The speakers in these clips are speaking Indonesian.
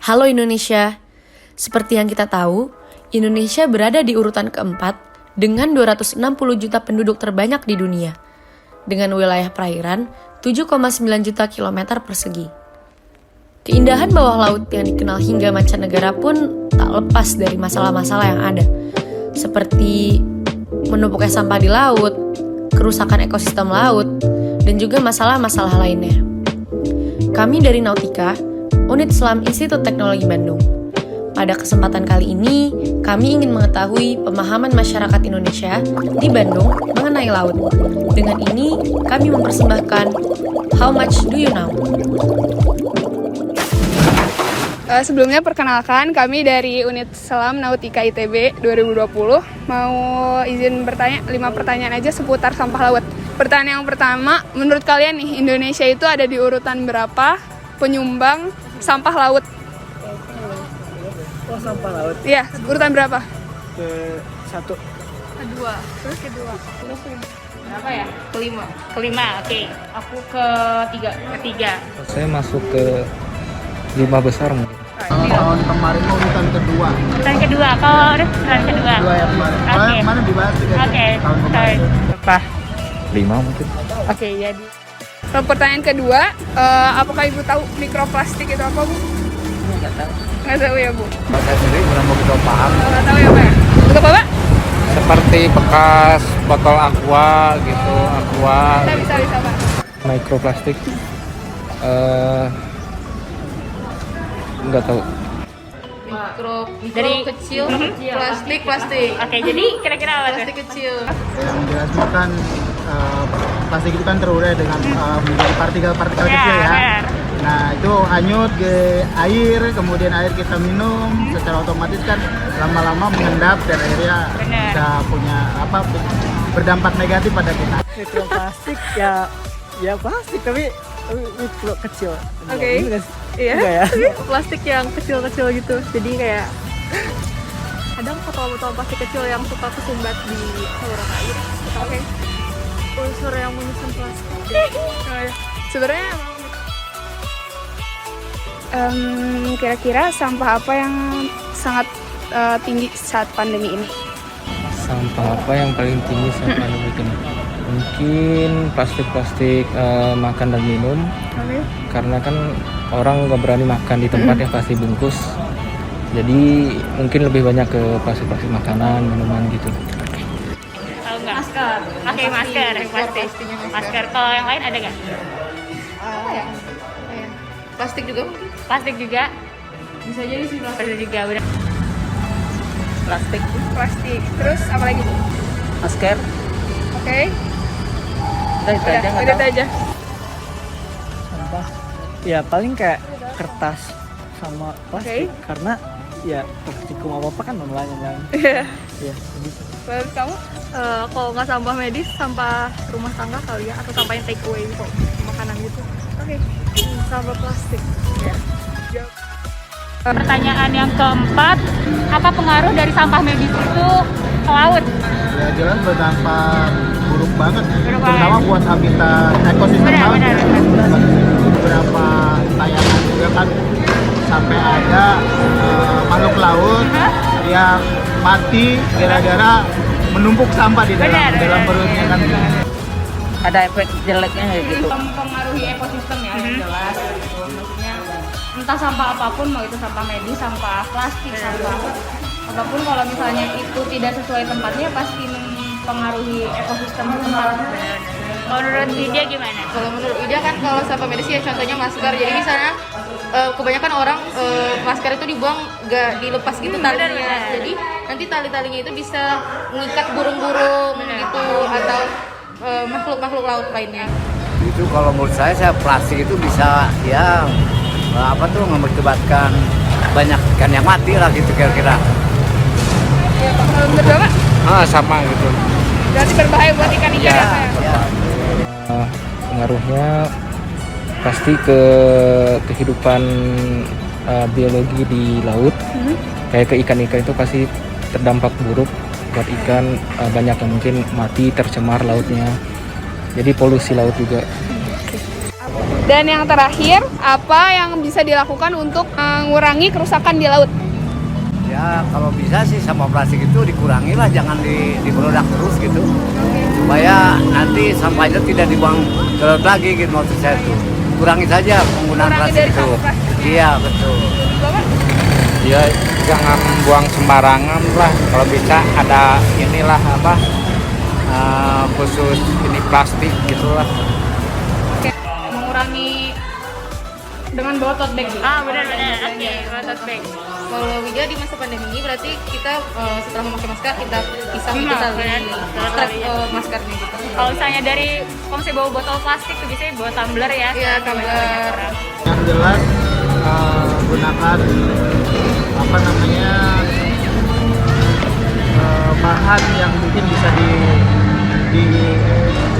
Halo Indonesia, seperti yang kita tahu, Indonesia berada di urutan keempat dengan 260 juta penduduk terbanyak di dunia, dengan wilayah perairan 7,9 juta kilometer persegi. Keindahan bawah laut yang dikenal hingga mancanegara pun tak lepas dari masalah-masalah yang ada, seperti menumpuknya sampah di laut, kerusakan ekosistem laut, dan juga masalah-masalah lainnya. Kami dari Nautika, Unit Selam Institut Teknologi Bandung. Pada kesempatan kali ini, kami ingin mengetahui pemahaman masyarakat Indonesia di Bandung mengenai laut. Dengan ini, kami mempersembahkan How Much Do You Know? Sebelumnya perkenalkan, kami dari Unit Selam Nautika ITB 2020 mau izin bertanya 5 pertanyaan aja seputar sampah laut. Pertanyaan yang pertama, menurut kalian nih, Indonesia itu ada di urutan berapa penyumbang sampah laut? Oh, sampah laut. Iya, urutan berapa? Ke-1. Kedua. Terus kedua. Berapa ya? Kelima, oke. Aku ketiga. Saya masuk ke 5 besar mungkin. Tahun kemarin urutan kedua. Urutan kedua, kalau udah urutan kedua. Dua yang kemarin. Oke. Yang kemarin dibahas tiga Oke, tahun kemarin. berapa? 5 mungkin. Oke, jadi. Pertanyaan kedua, apakah Ibu tahu mikroplastik itu apa, Bu? Nggak tahu. Nggak tahu ya, Bu? Saya sendiri belum begitu paham. Nggak tahu ya, Pak? Untuk apa, Pak? Seperti bekas botol aqua gitu, aqua. Bisa, Pak. Mikroplastik. Nggak tahu. Dari kecil, plastik. Oke, jadi kira-kira apa tuh? Plastik kecil. Yang jelasnya kan plastik itu kan terurai dengan menjadi partikel-partikel Ya, kecil ya. benar. Nah itu hanyut ke air, kemudian air kita minum, secara otomatis kan lama-lama mengendap dan akhirnya Benar. bisa punya berdampak negatif pada kita. Mikroplastik ya plastik tapi mikro kecil. Oke. Iya. Enggak ya? Plastik yang kecil-kecil gitu. Jadi kayak kadang botol-botol plastik kecil yang suka kesumbat di saluran air. Oke. Unsur yang menyusun plastik. Sebenarnya kira-kira sampah apa yang sangat tinggi saat pandemi ini? Sampah apa yang paling tinggi saat pandemi ini? Mungkin plastik-plastik makan dan minum. Oke. Karena kan orang nggak berani makan di tempat yang pasti bungkus. Jadi mungkin lebih banyak ke plastik-plastik makanan, minuman gitu. Tahu nggak? Masker. Oke, masker, plastik. Masker. Kalau yang lain ada nggak? Apa ya? Plastik juga mungkin. Plastik juga. Bisa jadi sih plastik. Plastik juga udah. Plastik. Terus apa lagi, Bu? Masker. Oke. Udah itu aja nggak Udah tahu. itu aja. Sampah. Ya paling kayak kertas sama plastik karena ya praktikum apa kan online. Iya. Ya gitu. Lalu kamu kalau nggak sampah medis, sampah rumah tangga kali ya, atau sampah yang take away kok makanan gitu. Oke. Sampah plastik. Ya. Pertanyaan yang keempat, apa pengaruh dari sampah medis itu ke laut? Ya jelas berdampak buruk banget, Buruk terutama banget. buat habitat ekosistem laut. Benar. Beberapa tayangan juga kan sampai ada makhluk laut yang mati gara-gara menumpuk sampah di dalam Benar. perutnya kan. Ada efek jeleknya kayak gitu. Mempengaruhi ekosistem ya, yang jelas gitu. Maksudnya entah sampah apapun, mau itu sampah medis, sampah plastik, sampah apapun, kalau misalnya itu tidak sesuai tempatnya pasti mempengaruhi ekosistem tempat. Kalau menurut Lydia gimana? Kalau menurut Ida kan kalau sampah medis ya contohnya masker. Jadi misalnya kebanyakan orang masker itu dibuang nggak dilepas gitu talinya. benar. Jadi nanti tali-talinya itu bisa mengikat burung-burung gitu atau makhluk-makhluk laut lainnya. Itu kalau menurut saya plastik itu bisa mengakibatkan banyak ikan yang mati lah gitu kira-kira. Ya, Pak. Kalau menurut Bapak, Sama gitu. berarti berbahaya buat ikan-ikan ya, Pak? Ya. Pengaruhnya pasti ke kehidupan biologi di laut. Kayak ke ikan-ikan itu pasti terdampak buruk buat ikan, banyak yang mungkin mati, tercemar lautnya. Jadi polusi laut juga. Dan yang terakhir, apa yang bisa dilakukan untuk mengurangi kerusakan di laut? Ya kalau bisa sih sampah plastik itu dikurangi lah, jangan diproduk terus gitu. Supaya nanti sampahnya tidak dibuang ke laut lagi gitu maksud saya tuh. Kurangi saja penggunaan Kurangi plastik dari itu. sampah plastik. Iya betul. Bapak? Ya jangan buang sembarangan lah, kalau bisa ada inilah apa khusus ini plastik gitulah. Mengurangi dengan bawa tote bag. Benar-benar. Oke, bawa tote bag. Kalau Wija di masa pandemi ini berarti kita setelah memakai masker kita pisah Benar, kita benar. strap maskernya gitu. Kalau misalnya dari misalnya bawa botol plastik tuh biasanya bawa tumbler ya. Iya, tumbler. Yang jelas gunakan apa namanya bahan yang mungkin bisa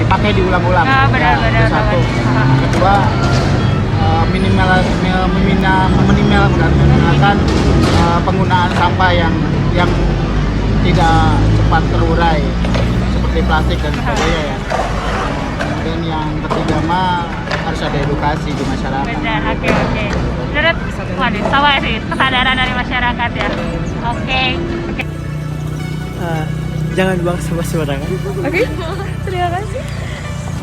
dipakai diulang-ulang. Benar-benar. Itu satu. Kedua, meminimalkan penggunaan sampah yang tidak cepat terurai seperti plastik dan sebagainya ya. Kemudian yang ketiga mah harus ada edukasi di masyarakat. Benar, oke. Menurut, waduh, sama sih kesadaran dari masyarakat ya. Oke. Jangan buang sampah sembarangan. Oke, terima kasih.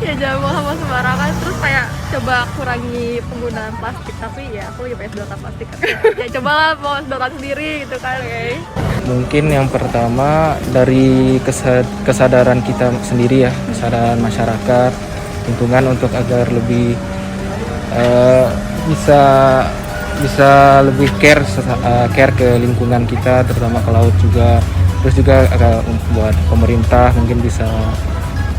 Ya jangan buang sampah sembarangan, terus kayak coba kurangi penggunaan plastik. Tapi ya aku lagi pengen sedotan plastik kan. Ya cobalah bawa sedotan sendiri gitu kan, oke. Mungkin yang pertama dari kesadaran kita sendiri ya, kesadaran masyarakat, lingkungan untuk agar lebih bisa lebih care ke lingkungan kita, terutama ke laut juga. Terus juga buat pemerintah mungkin bisa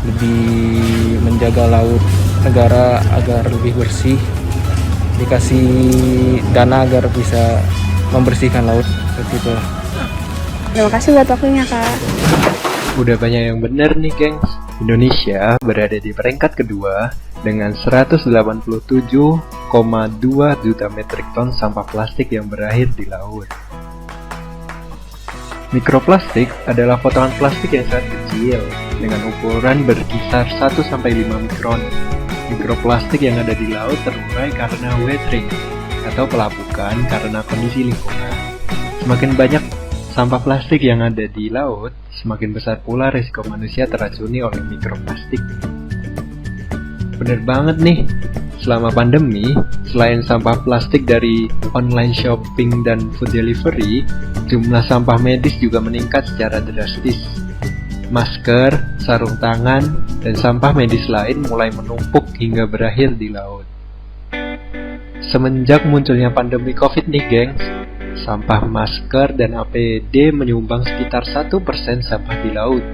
lebih menjaga laut negara agar lebih bersih, dikasih dana agar bisa membersihkan laut seperti itu. Terima kasih buat waktunya, Kak. Udah banyak yang benar nih, gengs. Indonesia berada di peringkat kedua dengan 187,2 juta metrik ton sampah plastik yang berakhir di laut. Mikroplastik adalah potongan plastik yang sangat kecil dengan ukuran berkisar 1-5 mikron. Mikroplastik yang ada di laut terurai karena weathering atau pelapukan karena kondisi lingkungan. Semakin banyak sampah plastik yang ada di laut, semakin besar pula risiko manusia teracuni oleh mikroplastik. Bener banget nih, selama pandemi, selain sampah plastik dari online shopping dan food delivery, jumlah sampah medis juga meningkat secara drastis. Masker, sarung tangan, dan sampah medis lain mulai menumpuk hingga berakhir di laut. Semenjak munculnya pandemi COVID nih, gengs, sampah masker dan APD menyumbang sekitar 1% sampah di laut.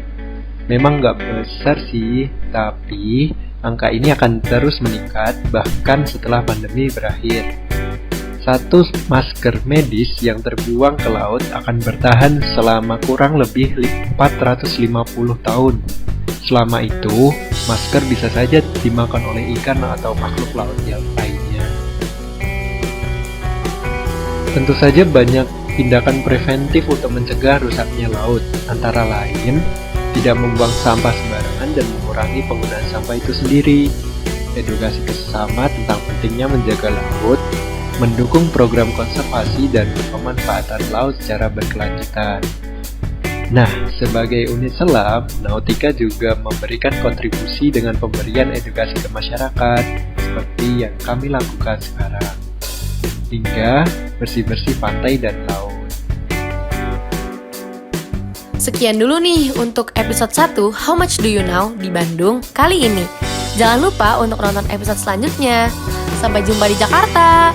Memang nggak besar sih, tapi angka ini akan terus meningkat bahkan setelah pandemi berakhir. Satu masker medis yang terbuang ke laut akan bertahan selama kurang lebih 450 tahun. Selama itu, masker bisa saja dimakan oleh ikan atau makhluk laut yang lainnya. Tentu saja banyak tindakan preventif untuk mencegah rusaknya laut, antara lain tidak membuang sampah sembarangan dan mengurangi penggunaan sampah itu sendiri, edukasi ke sesama tentang pentingnya menjaga laut, mendukung program konservasi dan pemanfaatan laut secara berkelanjutan. Nah, sebagai unit selam, Nautika juga memberikan kontribusi dengan pemberian edukasi ke masyarakat, seperti yang kami lakukan sekarang, hingga bersih-bersih pantai dan laut. Sekian dulu nih untuk episode 1 How Much Do You Know di Bandung kali ini. Jangan lupa untuk nonton episode selanjutnya. Sampai jumpa di Jakarta.